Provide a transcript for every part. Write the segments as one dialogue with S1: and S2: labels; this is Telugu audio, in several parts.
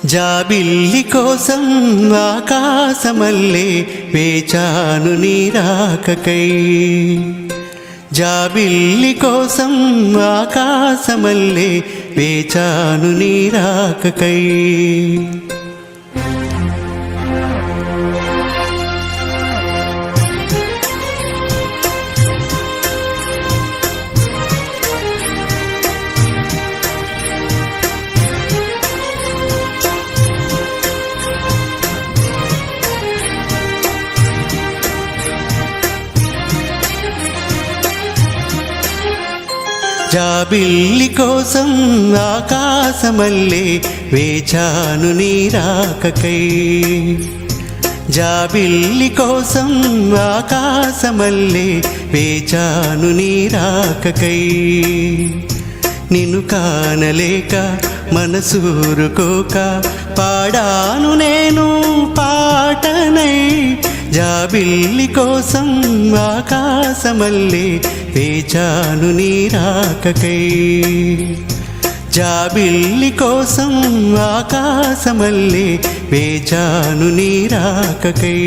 S1: జాబిల్లి కోసం ఆకాశమల్లే వేచాను నీ రాకకై. జాబిల్లి కోసం ఆకాశమల్లే వేచాను నీ రాకకై. జాబిల్లి కోసం ఆకాశమల్లే వేచాను నీ రాకకై. జాబిల్లి కోసం ఆకాశమల్లే వేచాను నీ రాకకై. నిన్ను కానలేక మనసూరుకోక పాడాను నేను పాటనై. జాబిల్లి కోసం ఆకాశమల్లే వేచాను నీ రాకకై. జాబిల్లి కోసం ఆకాశమల్లే వేచాను నీ రాకకై.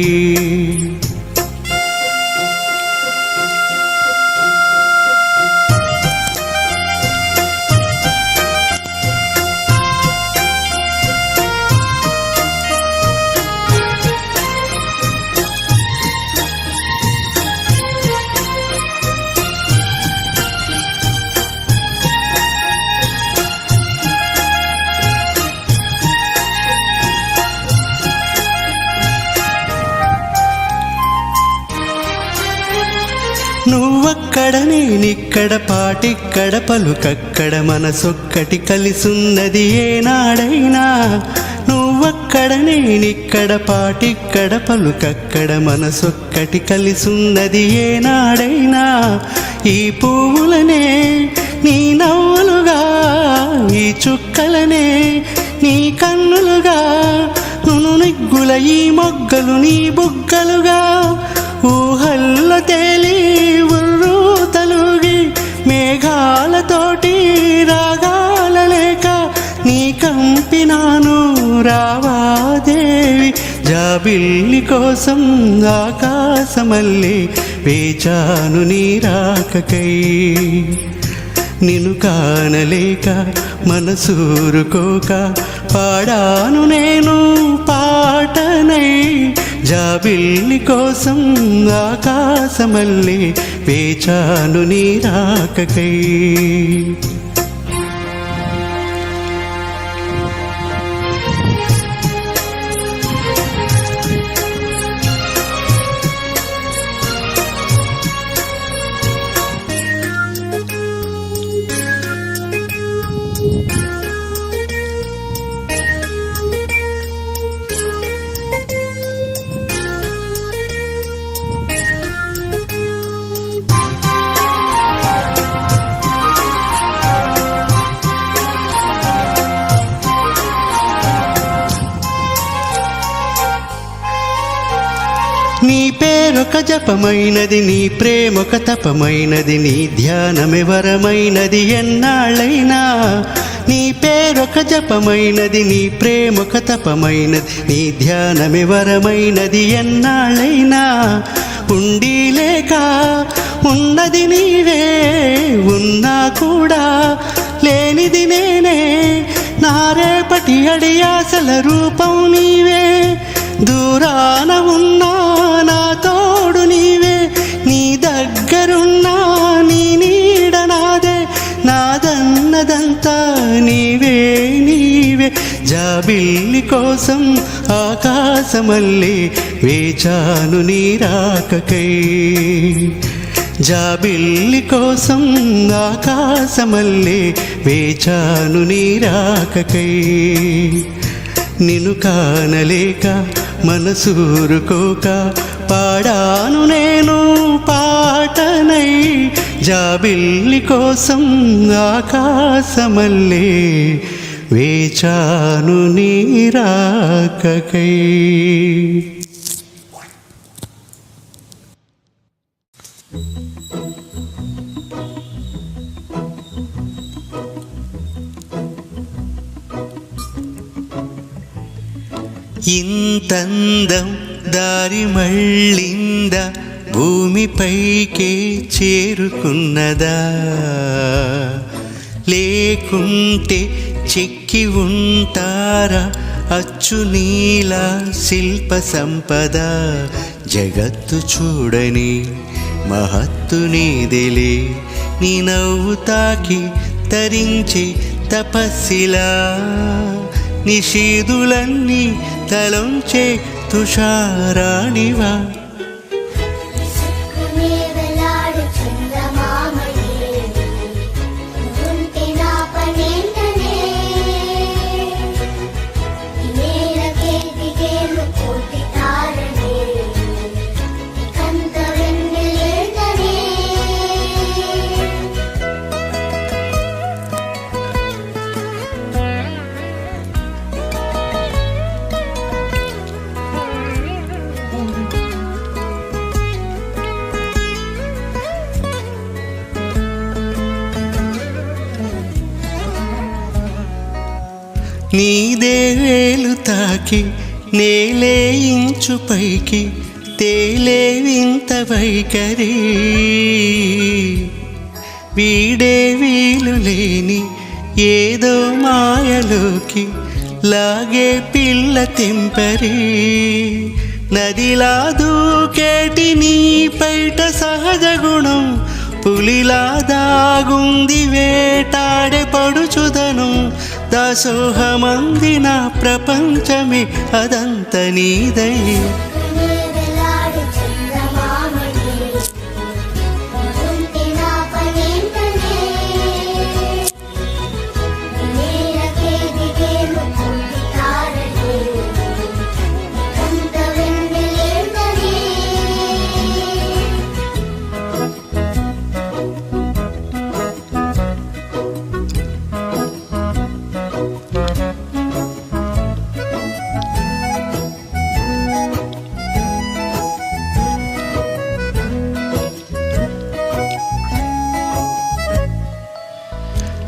S1: నువ్వక్కడ నేనిక్కడ పాటిక్కడ పలుకక్కడ మనసొక్కటి కలిసున్నది ఏనాడైనా. నువ్వక్కడ నేనిక్కడ పాటిక్కడ పలుకక్కడ మనసొక్కటి కలిసున్నది ఏనాడైనా. ఈ పువ్వులనే నీ నవ్వులుగా, ఈ చుక్కలనే నీ కన్నులుగా, నును నిగ్గుల ఈ మొగ్గలు నీ బుగ్గలుగా, ఊహల్లో తేలి ఉర్రు తలుగి మేఘాలతోటి రాగాల లేక నీ కంపినాను రావాదేవి. జాబిల్లి కోసం ఆకాశమల్లే వేచాను నీ రాకకై. నిన్ను కానలేక మనసూరుకోక పాడాను నేను పాటనై. జాబిల్లి కోసం ఆకాశమల్లే వేచాను నీ రాకకై. నీ పేరొక జపమైనది, నీ ప్రేమొక తపమైనది, నీ ధ్యానమే వరమైనది ఎన్నాళ్ళైనా. నీ పేరొక జపమైనది, నీ ప్రేమొక తపమైనది, నీ ధ్యానమే వరమైనది ఎన్నాళ్ళైనా. ఉండి లేక ఉన్నది నీవే, ఉన్నా కూడా లేనిది నేనే. నా రేపటి అడియాసల రూపం నీవే, దూరాన ఉన్నా నా తోడు నీవే. నీ దగ్గరున్నా నీ నీడ నాదే, నాదన్నదంతా నీవే నీవే. జాబిల్లి కోసం ఆకాశమల్లే వేచాను నీ రాకకై. జాబిల్లి కోసం ఆకాశమల్లే వేచాను నీ రాకకై. నిన్ను కానలేక మనసూరుకోక పాడాను నేను పాటనై. జాబిల్లి కోసం ఆకాశమల్లే వేచాను నీ రాకకై. ఇంతందం దారి మళ్ళిందా, భూమిపైకే చేరుకున్నదా, లేకుంటే చెక్కి ఉంటారా అచ్చు నీలా శిల్ప సంపద. జగత్తు చూడని మహత్తు నీదిలే, నీ నవ్వు తాకి తరించి తపస్సిలా, నిషీదులన్నీ తలంచే తుషారాణివా. నీదే వేలు తాకి నేలే ఇంచు పైకి తేలే వింత వైఖరి, వీడే వీలు లేని ఏదో మాయలోకి లాగే పిల్ల తెంపరి. నదిలా దూకేటి నీ పైట సహజ గుణం, పులిలా దాగుంది వేటాడే పడుచుదనం. దాసోహమందిన ప్రపంచమే అదంత నీదై.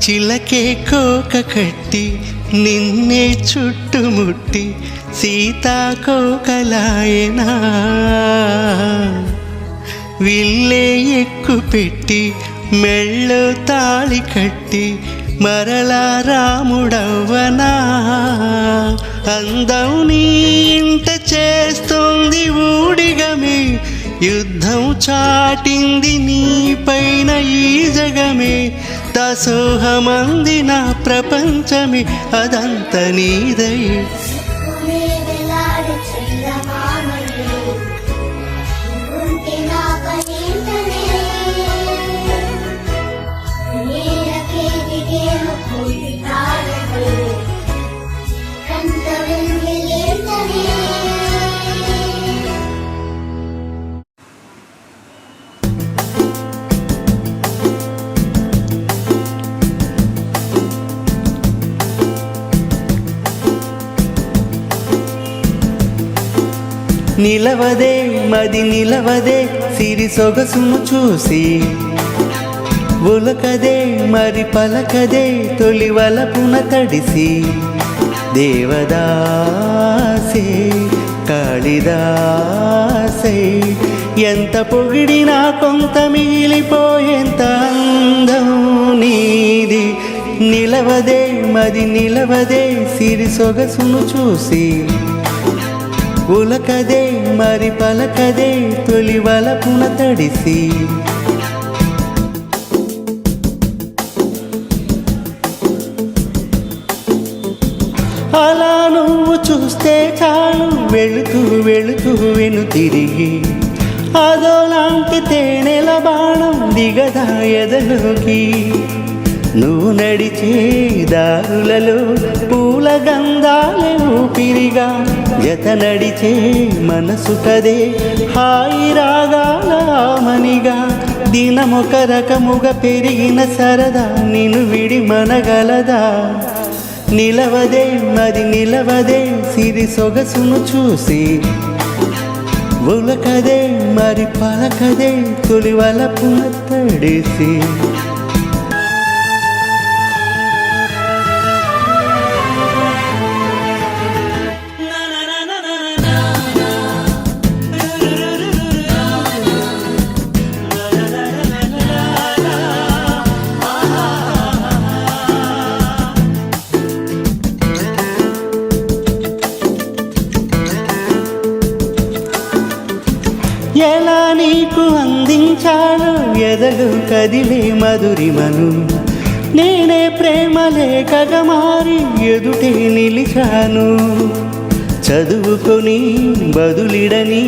S1: చిలకే కోక కట్టి నిన్నే చుట్టుముట్టి సీతాకోకలాయనా, విల్లే ఎక్కు పెట్టి మెళ్ళో తాళి కట్టి మరలా రాముడవ్వనా. అందం నీ ఇంట చేస్తుంది ఊడిగమే, యుద్ధం చాటింది నీ పైన ఈ జగమే. దాసోహమందిన ప్రపంచమే అదంత నీదై. నిలవదే మది నిలవదే సిరి సొగసును చూసి, ఉలకదే మరి పలకదే తొలి వలపున తడిసి. దేవదాసే కాళిదాసే ఎంత పొగిడినా కొంత మిగిలిపోయేంత అందం నీది. నిలవదే మది నిలవదే సిరి సొగసును చూసి, ఉలకదే మరి పలకదే తొలి వలపున తడిసి. అలా నువ్వు చూస్తే చాలు వెళుతూ వెళుతూ వెను తిరిగి, అదోలాంటి తేనెల బాణం దిగదా ఎదలోకి. నువ్వు నడిచే దారులలో పూల గంధాలే ఊపిరిగా, జత నడిచే మనసు కదే హాయి రాగాల మనిగా. దినమొక రకముగా పెరిగిన సరదా నిన్ను విడి మనగలదా. నిలవదే మరి నిలవదే సిరి సొగసును చూసి, ఉలకదే మరి పలకదే తొలి వలపున తడిసి. na na na ఎదలు కదిలే మధురిమను నేనే ప్రేమ లేఖగా మారి ఎదుటే నిలిచాను. చదువుకొని బదులిడని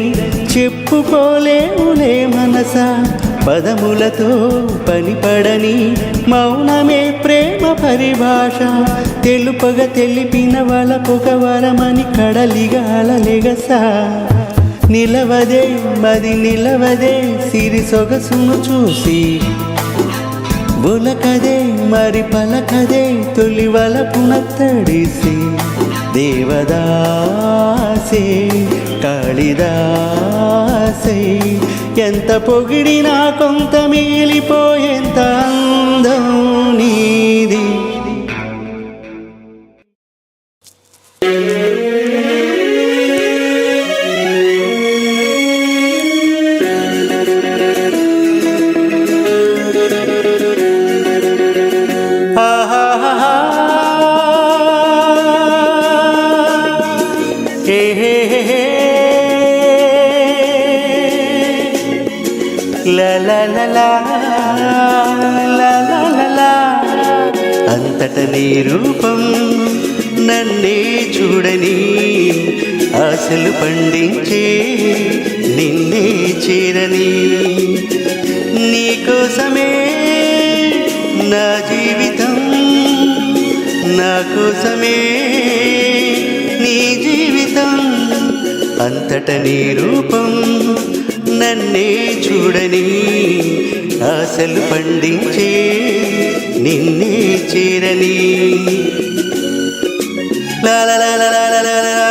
S1: చెప్పుకోలేవులే మనసా, పదములతో పనిపడని మౌనమే ప్రేమ పరిభాష. తెలుపగ తెలిపిన వలపొక వరమని కడలిగా అలలెగసా. నిలవదే మది నిలవదే సిరి సొగసును చూసి, ఒలకదే మరి పలకదే తొలి వలపున తడిసి. దేవదాసే కాళిదాసే ఎంత పొగిడినా కొంత మిగిలిపోయేంత అందం నీది. అంతట నీ రూపం నన్నే చూడని ఆశలు పండించే నిన్నే చేరని. నీకోసమే నా జీవితం, నా కోసమే నీ జీవితం. అంతట నీ రూపం నన్నే చూడని ఆశలు పండించే నిన్నే చేరని. లా లా లా లా లా లా లా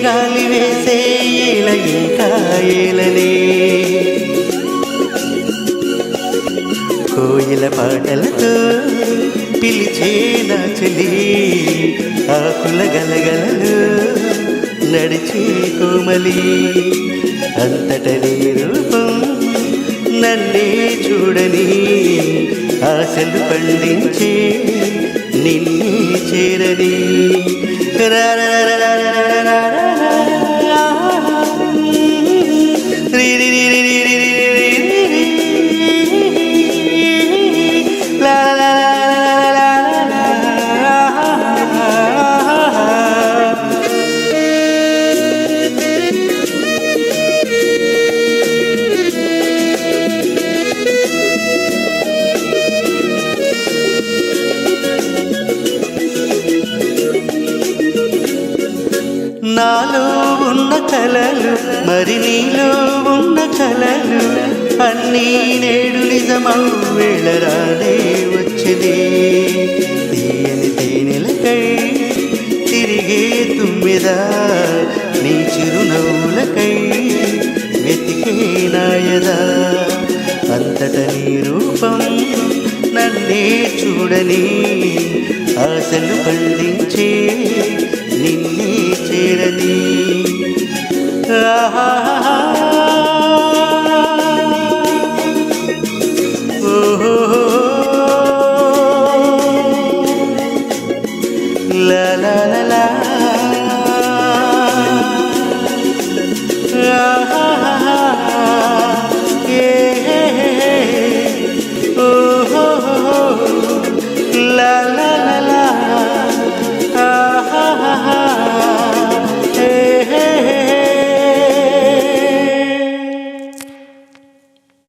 S1: గాలి వేసే ఇంకా ఏలనే కోయిల పాటలతో పిలిచే నా చెలి ఆకుల గలగలలు నడిచే కోమలి. అంతట నీ రూపం నన్నే చూడని ఆశలు పండించే నిన్నే చేరని. నాలో ఉన్న కలలు మరి నీలో ఉన్న కలలు అన్నీ నేడు నిజమౌ వేళరానే వచ్చేదే. తీయని తేనెలకై తిరిగే తుమ్మెదా నీ చిరునవ్వులకై వెతికే నాయదా. అంతట నీ రూపం నన్నే చూడని ఆశలు పండించే నిన్నే చేరని. ఆహా